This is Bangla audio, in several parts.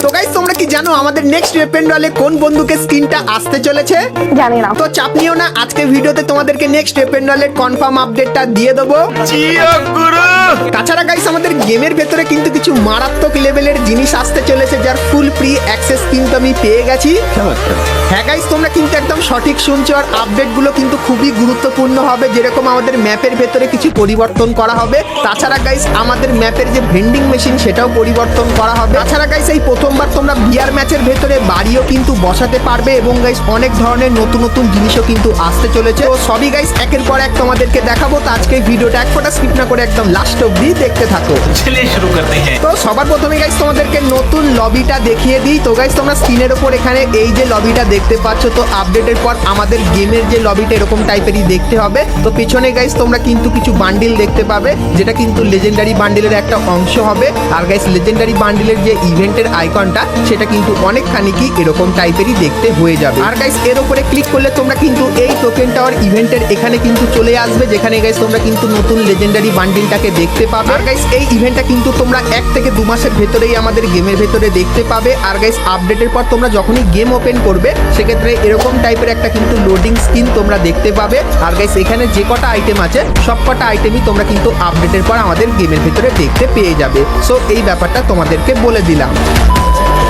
তো গাইস তোমরা কি জানো আমাদের নেক্সট ওয়েপন রলে কোন বন্দুকের স্কিনটা আসতে চলেছে? জানি না। তো চাপ নিও না, আজকে ভিডিওতে তোমাদেরকে নেক্সট ওয়েপন রলের কনফার্ম আপডেটটা দিয়ে দেবো। তাছাড়া গাইস আমাদের গেমের ভেতরে কিন্তু কিছু মারাত্মক লেভেলের জিনিস আসতে চলেছে, যার ফুল ফ্রি অ্যাক্সেস কিন্তু আমি পেয়ে গেছি। হ্যাঁ গাইস তোমরা কিন্তু একদম সঠিক শুনছো, আর আপডেটগুলো কিন্তু খুবই গুরুত্বপূর্ণ হবে। যেরকম আমাদের ম্যাপের ভেতরে কিছু পরিবর্তন করা হবে, তাছাড়া গাইস আমাদের ম্যাপের যে ভেন্ডিং মেশিন সেটাও পরিবর্তন করা হবে। তাছাড়া গাইস এই প্রথমবার তোমরা ভিআর ম্যাচের ভেতরে বাড়িও কিন্তু বসাতে পারবে, এবং গাইস অনেক ধরনের নতুন নতুন জিনিসও কিন্তু আসতে চলেছে। তো সবই গাইস একের পর এক তোমাদেরকে দেখাবো। তো আজকে ভিডিওটা এক ফোঁটা স্কিপ না করে একদম লাস্ট অবধি দেখতে থাকো। चलिए शुरू करते हैं। তো সবার প্রথমে গাইস তোমাদেরকে নতুন লবিটা দেখিয়ে দিই। তো গাইস তোমরা স্ক্রিনের উপর এখানে এই যে লবিটা দেখতে পাচ্ছ, তো আপডেটের পর আমাদের গেমের যে লবিটা এরকম টাইপেরই দেখতে হবে। তো পিছনে গাইস তোমরা কিন্তু কিছু বান্ডিল দেখতে পাবে, যেটা কিন্তু লেজেন্ডারি বান্ডিলের একটা অংশ হবে। আর গাইস লেজেন্ডারি বান্ডিলের যে ইভেন্টের আইকনটা সেটা কিন্তু অনেকখানি কি এরকম টাইপেরই দেখতে হয়ে যাবে। আর গাইস এর উপরে ক্লিক করলে তোমরা কিন্তু এই টোকেন টাওয়ার ইভেন্টের এখানে কিন্তু চলে আসবে, যেখানে গাইস তোমরা কিন্তু নতুন লেজেন্ডারি বান্ডিলটাকে দেখতে পাবে। আর গাইস এই ইভেন্টটা কিন্তু তোমরা 1 থেকে 2 মাসের ভেতরেই আমাদের গেমের ভেতরে দেখতে পাবে। আর গাইস আপডেটের পর তোমরা যখনই গেম ওপেন করবে সেক্ষেত্রে এরকম টাইপের একটা কিন্তু লোডিং স্ক্রিন তোমরা দেখতে পাবে। আর গাইস এখানে যে কটা আইটেম আছে সব কটা আইটেমই তোমরা কিন্তু আপডেটের পর আমাদের গেমের ভেতরে দেখতে পেয়ে যাবে। সো এই ব্যাপারটা তোমাদেরকে বলে দিলাম।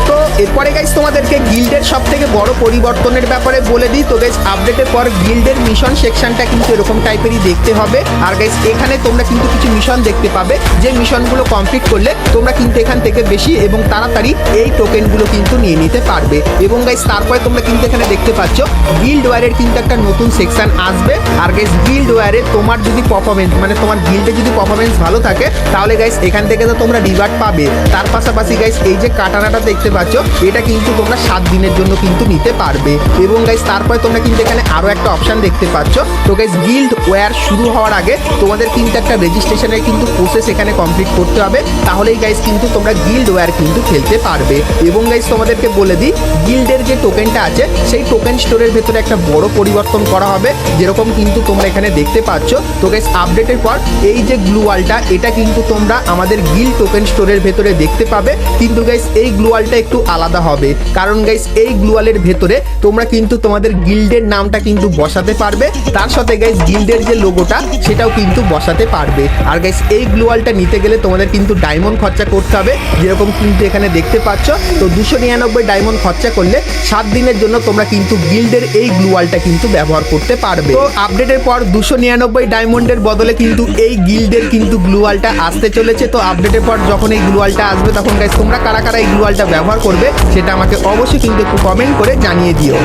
তো এরপরে গাইস তোমাদেরকে গিল্ডের সব থেকে বড় পরিবর্তনের ব্যাপারে বলে দিই। তো গাইস আপডেটের পর গিল্ডের মিশন সেকশনটা কিন্তু এরকম টাইপেরই দেখতে হবে। আর গাইস এখানে তোমরা কিন্তু কিছু মিশন দেখতে পাবে, যে মিশনগুলো কমপ্লিট করলে তোমরা কিন্তু এখান থেকে বেশি এবং তাড়াতাড়ি এই টোকেনগুলো কিন্তু নিয়ে নিতে পারবে। এবং গাইস তারপরে তোমরা কিন্তু এখানে দেখতে পাচ্ছ গিল্ড ওয়্যারের কিন্তু একটা নতুন সেকশন আসবে। আর গাইস গিল্ড ওয়্যারে তোমার যদি পারফরমেন্স মানে তোমার গিল্ডে যদি পারফরমেন্স ভালো থাকে তাহলে গাইস এখান থেকে তো তোমরা রিওয়ার্ড পাবে। তার পাশাপাশি গাইস এই যে কাটানাটা দেখতে পাচ্ছ এটা কিন্তু তোমরা 7 দিনের জন্য কিন্তু নিতে পারবে। এবং গাইস তারপরে তোমরা কিন্তু এখানে আরো একটা অপশন দেখতে পাচ্ছ। তো গাইস গিল্ড ওয়্যার শুরু হওয়ার আগে তোমাদের কিন্তু একটা রেজিস্ট্রেশনের কিন্তু প্রসেস এখানে কমপ্লিট করতে হবে, তাহলেই গাইস কিন্তু তোমরা গিল্ড ওয়্যার কিন্তু খেলতে পারবে। এবং গাইস তোমাদেরকে বলে দিই গিল্ডের যে টোকেনটা আছে সেই টোকেন স্টোরের ভেতরে একটা বড় পরিবর্তন করা হবে, যেরকম কিন্তু তোমরা এখানে দেখতে পাচ্ছ। তো গাইস আপডেটের পর এই যে গ্লু ওয়ালটা এটা কিন্তু তোমরা আমাদের গিল্ড টোকেন স্টোরের ভেতরে দেখতে পাবে, কিন্তু গাইস এই গ্লু ওয়ালটা একটু আলাদা হবে, কারণ গাইস এই গ্লু ওয়ালের ভেতরে তোমরা কিন্তু তোমাদের গিল্ডের নামটা কিন্তু বসাতে পারবে, তার সাথে গাইস গিল্ডের যে লোগোটা সেটাও কিন্তু বসাতে পারবে। আর গাইস এই গ্লু ওয়ালটা নিতে গেলে তোমাদের কিন্তু ডায়মন্ড খরচা করতে হবে, যেরকম কিন্তু এখানে দেখতে পাচ্ছ। তো 299 ডায়মন্ড খরচা করলে 7 দিনের জন্য তোমরা কিন্তু গিল্ডের এই গ্লু ওয়ালটা কিন্তু ব্যবহার করতে পারবে। তো আপডেটের পর 299 ডায়মন্ডের বদলে কিন্তু এই গিল্ডের কিন্তু গ্লু ওয়ালটা আসতে চলেছে। তো আপডেটের পর যখন এই গ্লু ওয়ালটা আসবে তখন গাইস তোমরা কারা কারা এই গ্লু ওয়ালটা ব্যবহার করবে সেটা আমাকে অবশ্যই কিন্তু একটু কমেন্ট করে জানিয়ে দিও।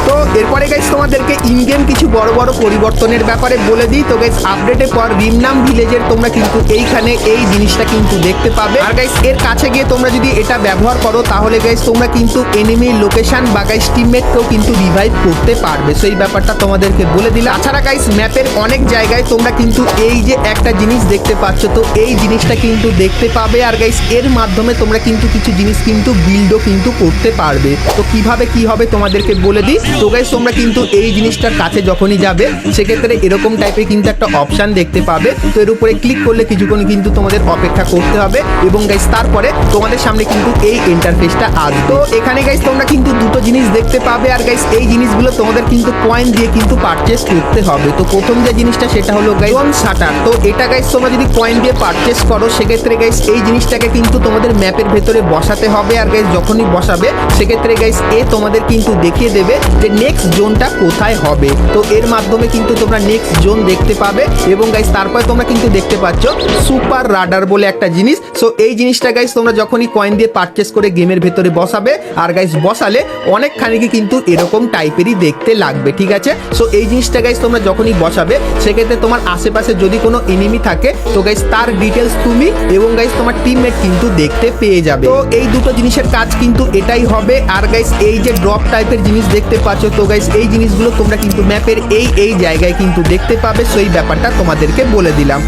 তো এরপরে গাইস তোমাদেরকে ইন গেম কিছু বড় বড় পরিবর্তনের ব্যাপারে বলে দিই। তো গাইস আপডেটের পর রিমনাম ভিলেজের তোমরা কিন্তু এইখানে এই জিনিসটা কিন্তু দেখতে পাবে। আর গাইস এর কাছে গিয়ে তোমরা যদি এটা ব্যবহার করো তাহলে গাইস তোমরা কিন্তু এনিমি লোকেশন বা গাইস টিমমেটকেও কিন্তু রিভাইভ করতে পারবে। সেই ব্যাপারটা তোমাদেরকে বলে দিলাম। তাছাড়া গাইস ম্যাপের অনেক জায়গায় তোমরা কিন্তু এই যে একটা জিনিস দেখতে পাচ্ছ, তো এই জিনিসটা কিন্তু দেখতে পাবে। আর গাইস এর মাধ্যমে তোমরা কিন্তু কিছু জিনিস কিন্তু বিল্ডও কিন্তু করতে পারবে। তো কিভাবে কি হবে তোমাদেরকে বলে দিই। তো গাইস তোমরা কিন্তু এই জিনিসটার কাছে যখনই যাবে সেক্ষেত্রে এরকম টাইপের কিন্তু একটা অপশন দেখতে পাবে। তো এর উপরে ক্লিক করলে কিছুক্ষণ কিন্তু তোমাদের অপেক্ষা করতে হবে, এবং গাইস তারপরে তোমাদের সামনে কিন্তু এই ইন্টারফেসটা আসবে। তো এখানে গাইস তোমরা কিন্তু দুটো জিনিস দেখতে পাবে। আর গাইস এই জিনিসগুলো তোমাদের কিন্তু কয়েন দিয়ে কিন্তু পারচেস করতে হবে। তো প্রথম যে জিনিসটা সেটা হলো গাইস জোন শাটার। তো এটা গাইস তোমরা যদি কয়েন দিয়ে পারচেস করো সেক্ষেত্রে গাইস এই জিনিসটাকে কিন্তু তোমাদের ম্যাপের ভেতরে বসাতে হবে। আর গাইস যখনই বসাবে সেক্ষেত্রে গাইস এ তোমাদের কিন্তু দেখিয়ে দেবে যে নেক্সট জোনটা কোথায় হবে। তো এর মাধ্যমে কিন্তু তোমরা নেক্সট জোন দেখতে পাবে। এবং গাইস তারপরে তোমরা কিন্তু দেখতে পাচ্ছ সুপার রাডার বলে একটা জিনিস। সো এই জিনিসটা গাইস তোমরা যখনই কয়েন দিয়ে পারচেস করে গেমের ভেতরে বসাবে, আর গাইস বসালে অনেকখানি কিন্তু এরকম টাইপেরই দেখতে লাগবে, ঠিক আছে। সো এই জিনিসটা গাইস তোমরা যখনই বসাবে সেক্ষেত্রে তোমার আশেপাশে যদি কোনো এনিমি থাকে তো গাইস তার ডিটেলস তুমি এবং গাইস তোমার টিমমেট কিন্তু দেখতে পেয়ে যাবে। তো এই দুটো জিনিসের কাজ কিন্তু এটাই হবে। আর গাইস এই যে ড্রপ টাইপের জিনিস দেখতে পাচ্ছ, তো গাইস এই জিনিসগুলো তোমরা কিন্তু ম্যাপের এই জায়গায় কিন্তু দেখতে পাবে। সেই ব্যাপারটা তোমাদেরকে বলে দিলাম।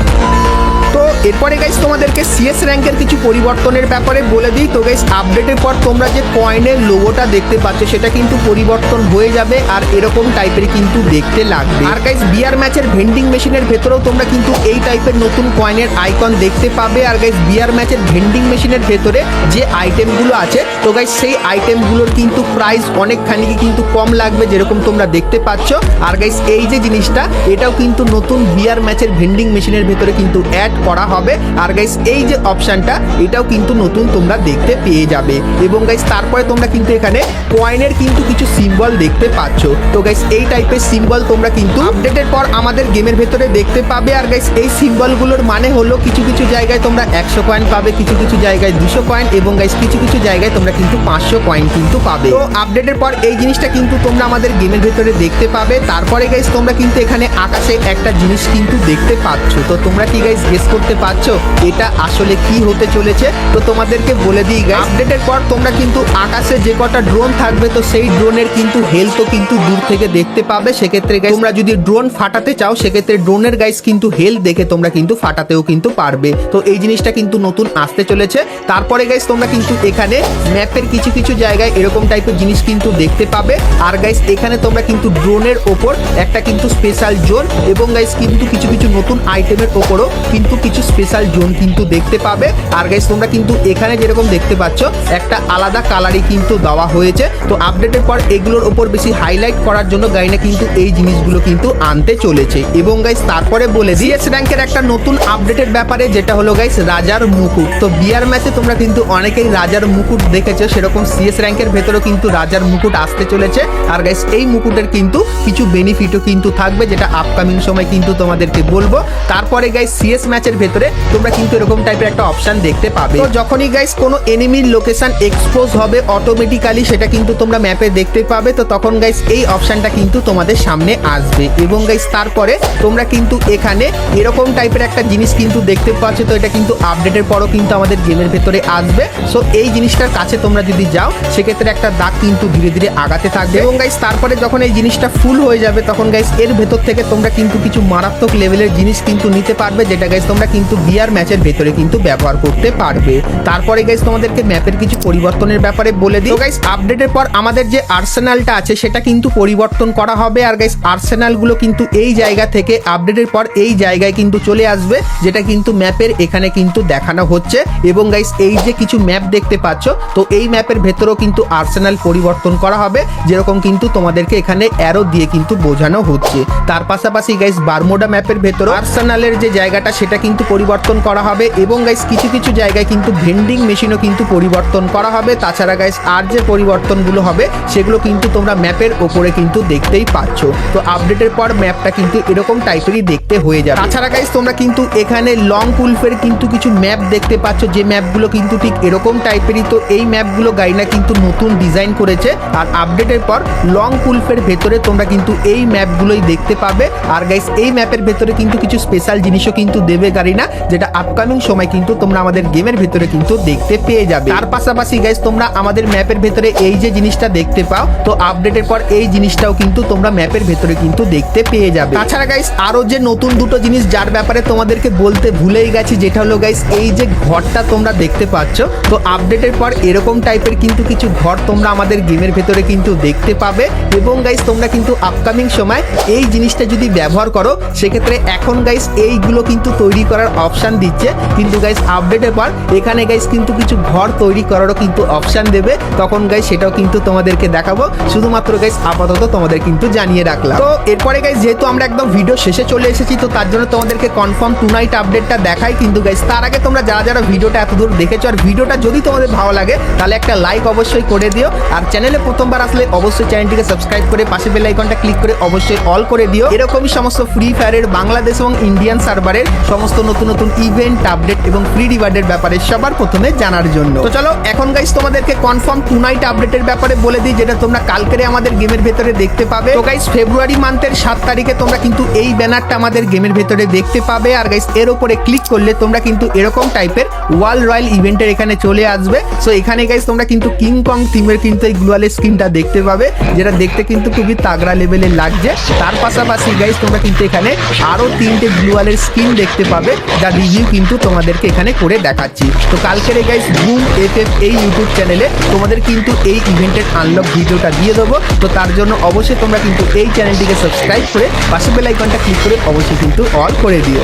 তো এরপরে গাইস তোমাদেরকে সিএস র্যাঙ্কের কিছু পরিবর্তনের ব্যাপারে বলে দিই। তো গাইস আপডেটের পর তোমরা যে কয়েনের লোগোটা দেখতে পাচ্ছ সেটা কিন্তু পরিবর্তন হয়ে যাবে আর এরকম টাইপের কিন্তু দেখতে লাগবে। আর গাইস বিয়ার ম্যাচের ভেন্ডিং মেশিনের ভেতরেও তোমরা কিন্তু এই টাইপের নতুন কয়েনের আইকন দেখতে পাবে। আর গাইস বিয়ার ম্যাচের ভেন্ডিং মেশিনের ভেতরে যে আইটেমগুলো আছে তো গাইস সেই আইটেমগুলোর কিন্তু প্রাইস অনেকখানি কিন্তু কম লাগবে যেরকম তোমরা দেখতে পাচ্ছ। আর গাইস এই যে জিনিসটা এটাও কিন্তু নতুন বিয়ার ম্যাচের ভেন্ডিং মেশিনের ভেতরে কিন্তু অ্যাড করা হবে। আর গাইস এই যে অপশনটা এটাও কিন্তু নতুন তোমরা দেখতে পেয়ে যাবে। এবং গাইস তারপরে তোমরা কিন্তু এখানে কয়েনের কিন্তু কিছু সিম্বল দেখতে পাচ্ছ। তো গাইস এই টাইপের সিম্বল তোমরা কিন্তু আপডেটের পর আমাদের গেমের ভেতরে দেখতে পাবে। আর গাইস এই সিম্বলগুলোর মানে হলো কিছু কিছু জায়গায় তোমরা 100 কয়েন পাবে, কিছু কিছু জায়গায় 200 কয়েন এবং গাইস কিছু কিছু জায়গায় তোমরা কিন্তু 500 কয়েন কিন্তু পাবে। তো আপডেটের পর এই জিনিসটা কিন্তু তোমরা আমাদের গেমের ভেতরে দেখতে পাবে। তারপরে গাইস তোমরা কিন্তু এখানে আকাশে একটা জিনিস কিন্তু দেখতে পাচ্ছ। তো তোমরা কি গাইস গেস করতে পারছো এটা আসলে কি হতে চলেছে? তো তোমাদেরকে বলে দিই গাইস, আপডেটের পর তোমরা কিন্তু আকাশে যে কটা ড্রোন থাকবে তো সেই ড্রোনের কিন্তু হেলথও কিন্তু দূর থেকে দেখতে পাবে। সেক্ষেত্রে গাইস তোমরা যদি ড্রোন ফাটাতে চাও সেক্ষেত্রে ড্রোনের গাইস কিন্তু হেলথ দেখে তোমরা কিন্তু ফাটাতেও কিন্তু পারবে। তো এই জিনিসটা কিন্তু নতুন আসতে চলেছে। তারপরে গাইস তোমরা কিন্তু এখানে ম্যাপের কিছু কিছু জায়গায় এরকম টাইপের জিনিস কিন্তু দেখতে পাবে। আর গাইস এখানে তোমরা কিন্তু ড্রোনের ওপর একটা কিন্তু স্পেশাল জোন এবং গাইস কিন্তু কিছু কিছু নতুন আইটেমের ওপরও কিন্তু কিছু স্পেশাল জোন কিন্তু দেখতে পাবে। আর গাইস তোমরা কিন্তু এখানে যেরকম দেখতে পাচ্ছ একটা আলাদা কালারই কিন্তু দেওয়া হয়েছে। তো আপডেটের পর এগুলোর ওপর বেশি হাইলাইট করার জন্য গাইনা কিন্তু এই জিনিসগুলো কিন্তু আনতে চলেছে। এবং গাইস তারপরে বলে সিএস র্যাঙ্কের একটা নতুন আপডেটের ব্যাপারে যেটা হলো গাইস রাজার মুকুট। তো বিয়ার ম্যাচে তোমরা কিন্তু অনেকেই রাজার মুকুট দেখেছো, সেরকম সিএস র্যাঙ্কের ভেতরেও কিন্তু রাজার মুকুট আসতে চলেছে। আর গাইস এই মুকুটের কিন্তু কিছু বেনিফিটও কিন্তু থাকবে যেটা আপকামিং সময় কিন্তু তোমাদেরকে বলবো। তারপরে গাইস সিএস ম্যাচের ভেতরে তোমরা কিন্তু এরকম টাইপের একটা অপশন দেখতে পাবে। তো যখনই গাইস কোনো এনিমির লোকেশন এক্সপোজ হবে অটোমেটিক্যালি সেটা কিন্তু তোমরা ম্যাপে দেখতে পাবে। তো তখন গাইস এই অপশনটা কিন্তু তোমাদের সামনে আসবে। এবং গাইস তারপরে তোমরা কিন্তু এখানে এরকম টাইপের একটা জিনিস কিন্তু দেখতে পাচ্ছ। তো এটা কিন্তু আপডেটের পরও কিন্তু আমাদের গেমের ভেতরে আসবে। সো এই জিনিসটার কাছে তোমরা যদি যাও সেক্ষেত্রে একটা দাগ কিন্তু ধীরে ধীরে আগাতে থাকবে। এবং গাইস তারপরে যখন এই জিনিসটা ফুল হয়ে যাবে তখন গাইস এর ভেতর থেকে তোমরা কিন্তু কিছু মারাত্মক লেভেলের জিনিস কিন্তু নিতে পারবে যেটা গাইস তোমরা কিন্তু বিয়ার ম্যাচের ভেতরে কিন্তু ব্যবহার করতে পারবে। তারপরে গাইস তোমাদেরকে ম্যাপের কিছু পরিবর্তনের ব্যাপারে বলে দিই। তো গাইস আপডেটের পর আমাদের যে আর্সেনালটা আছে সেটা কিন্তু পরিবর্তন করা হবে। আর গাইস আর্সেনালগুলো কিন্তু এই জায়গা থেকে আপডেটের পর এই জায়গায় কিন্তু চলে আসবে যেটা কিন্তু ম্যাপের এখানে কিন্তু দেখানো হচ্ছে। এবং গাইস এই যে কিছু ম্যাপ দেখতে পাচ্ছ তো এই ম্যাপের ভেতরেও কিন্তু আর্সেনাল পরিবর্তন করা হবে যেরকম কিন্তু তোমাদেরকে এখানে অ্যারো দিয়ে কিন্তু বোঝানো হচ্ছে। তার পাশাপাশি গাইস বারমোডা ম্যাপের ভেতরে আর্সেনালের যে জায়গাটা সেটা কিন্তু পরিবর্তন করা হবে। এবং গাইস কিছু কিছু জায়গায় কিন্তু ভেন্ডিং মেশিনও কিন্তু পরিবর্তন করা হবে। তাছাড়া গাইস আর যে পরিবর্তনগুলো হবে সেগুলো কিন্তু তোমরা ম্যাপের ওপরে কিন্তু দেখতেই পাচ্ছ। তো আপডেটের পর ম্যাপটা কিন্তু এরকম টাইপেরই দেখতে হয়ে যাবে। তাছাড়া গাইস তোমরা কিন্তু এখানে লং উলফের কিন্তু কিছু ম্যাপ দেখতে পাচ্ছ যে ম্যাপগুলো কিন্তু ঠিক এরকম টাইপেরই। তো এই ম্যাপগুলো গাইনা কিন্তু নতুন ডিজাইন করেছে। আর আপডেটের পর লং উলফের ভেতরে তোমরা কিন্তু এই ম্যাপগুলোই দেখতে পাবে। আর গাইস এই ম্যাপের ভেতরে কিন্তু কিছু স্পেশাল জিনিসও কিন্তু দেবে গাইনা যেটা আপকামিং সময় কিন্তু তোমরা আমাদের গেমের ভেতরে কিন্তু দেখতে পেয়ে যাবে। তার পাশাপাশি গাইস তোমরা আমাদের ম্যাপের ভেতরে এই যে জিনিসটা দেখতে পাও তো আপডেটের পর এই জিনিসটাও কিন্তু তোমরা ম্যাপের ভেতরে কিন্তু দেখতে পেয়ে যাবে। তাছাড়া গাইস আরো যে নতুন দুটো জিনিস যার ব্যাপারে তোমাদেরকে বলতে ভুলেই গেছি যেটা হলো গাইস এই যে ঘরটা তোমরা দেখতে পাচ্ছ তো আপডেটের পর এরকম টাইপের কিন্তু কিছু ঘর তোমরা আমাদের গেমের ভেতরে কিন্তু দেখতে পাবে। এবং গাইস তোমরা কিন্তু আপকামিং সময় এই জিনিসটা যদি ব্যবহার করো সেক্ষেত্রে এখন গাইস এইগুলো কিন্তু তৈরি করার অপশন দিচ্ছে কিন্তু গাইস আপডেটের পর এখানে গাইস কিন্তু কিছু ঘর তৈরি করারও কিন্তু অপশন দেবে। তখন গাইস সেটাও কিন্তু তোমাদেরকে দেখাবো। শুধুমাত্র গাইস আপাতত তোমাদের কিন্তু জানিয়ে রাখলাম। তো এরপরে গাইস যেহেতু আমরা একদম ভিডিও শেষে চলে এসেছি তো তার জন্য তোমাদেরকে কনফার্ম টু নাইট আপডেটটা দেখাই। কিন্তু গাইস তার আগে তোমরা যারা যারা ভিডিওটা এতদূর দেখেছো আর ভিডিওটা যদি তোমাদের ভালো লাগে তাহলে একটা লাইক অবশ্যই করে দিও। আর চ্যানেলে প্রথমবার আসলে অবশ্যই চ্যানেলটিকে সাবস্ক্রাইব করে পাশে বেল আইকনটা ক্লিক করে অবশ্যই অল করে দিও। এরকমই সমস্ত ফ্রি ফায়ারের বাংলাদেশ এবং ইন্ডিয়ান সার্ভারের সমস্ত নতুন নতুন ইভেন্ট আপডেট এবং ফ্রি রিওয়ার্ডের ব্যাপারে সবার প্রথমে জানার জন্য। তো চলো এখন গাইস তোমাদেরকে কনফার্ম টু নাইট আপডেটের ব্যাপারে বলে দিই যেটা তোমরা কালকে আমাদের গেমের ভেতরে দেখতে পাবে। তো গাইস ফেব্রুয়ারি মান্থের 7 তারিখে তোমরা কিন্তু এই ব্যানারটা আমাদের গেমের ভেতরে দেখতে পাবে। আর গাইস এর উপরে ক্লিক করলে তোমরা কিন্তু এরকম টাইপের ওয়ার্ল্ড রয়্যাল ইভেন্টের এখানে চলে আসবে। সো এখানে গাইস তোমরা কিন্তু কিং কং থিমের কিন্তু এই গ্লোয়ালের স্কিনটা দেখতে পাবে, যেটা দেখতে কিন্তু খুবই তাগড়া লেভেলের লাগছে। তার পাশাপাশি গাইস তোমরা কিন্তু এখানে আরো 3টে গ্লোয়ালের স্কিন দেখতে পাবে, যার রিভিউ কিন্তু তোমাদেরকে এখানে করে দেখাচ্ছি। তো কালকের গাইস বুম এফএফ এই ইউটিউব চ্যানেলে তোমাদের কিন্তু এই ইভেন্টের আনলক ভিডিওটা দিয়ে দেবো। তো তার জন্য অবশ্যই তোমরা কিন্তু এই চ্যানেলটিকে সাবস্ক্রাইব করে পাশে বেল আইকনটা ক্লিক করে অবশ্যই কিন্তু অল করে দিও।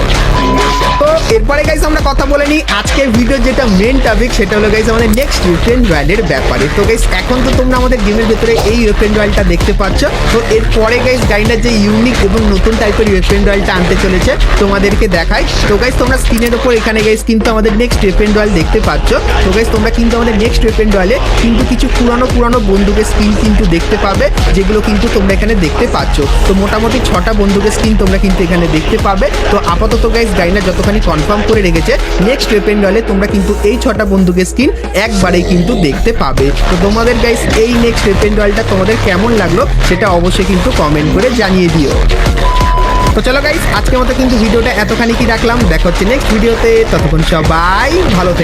তো এরপরে গাইস আমরা কথা বলে নিই আজকের ভিডিওর যেটা মেন টপিক, সেটা হলো গাইস আমাদের নেক্সট ওয়েপেন রয়্যালের ব্যাপারে। তো গাইস এখন তো তোমরা আমাদের গেমের ভেতরে এই ওয়েপেন রয়্যালটা দেখতে পাচ্ছ। তো এরপরে গাইস গাইনার যে ইউনিক এবং নতুন টাইপের ওয়েপেন রয়্যালটা আনতে চলেছে তোমাদেরকে দেখাই। তো গাইস তোমরা স্ক্রিনের উপর এখানে গাইস কিন্তু আমাদের নেক্সট ওয়েপেন রয়্যাল দেখতে পাচ্ছ। তো গাইস তোমরা কিন্তু আমাদের নেক্সট ওয়েপেন রয়্যালে কিন্তু কিছু পুরানো বন্দুকের স্কিন কিন্তু দেখতে পাবে, যেগুলো কিন্তু তোমরা এখানে দেখতে পাচ্ছ। তো মোটামুটি 6টা বন্দুকের স্কিন তোমরা কিন্তু এখানে দেখতে পাবে। তো আপাতত গাইস গাইনার যতখানি কনফার্ম করে রেখেছে নেক্সট ওয়েপেন রয়্যালে তোমরা কিন্তু এই 6টা বন্দুকের স্কিন একবারেই কিন্তু দেখতে পাবে। তো তোমাদের গাইস এই নেক্সট ওয়েপেন রয়্যালটা তোমাদের কেমন লাগলো সেটা অবশ্যই কিন্তু কমেন্ট করে জানিয়ে দিও। তো চলো গাইস আজকের মতো কিন্তু ভিডিওটা এতখানি কি রাখলাম, দেখা হচ্ছে নেক্সট ভিডিওতে। ততক্ষণ সবাই ভালো থেকো।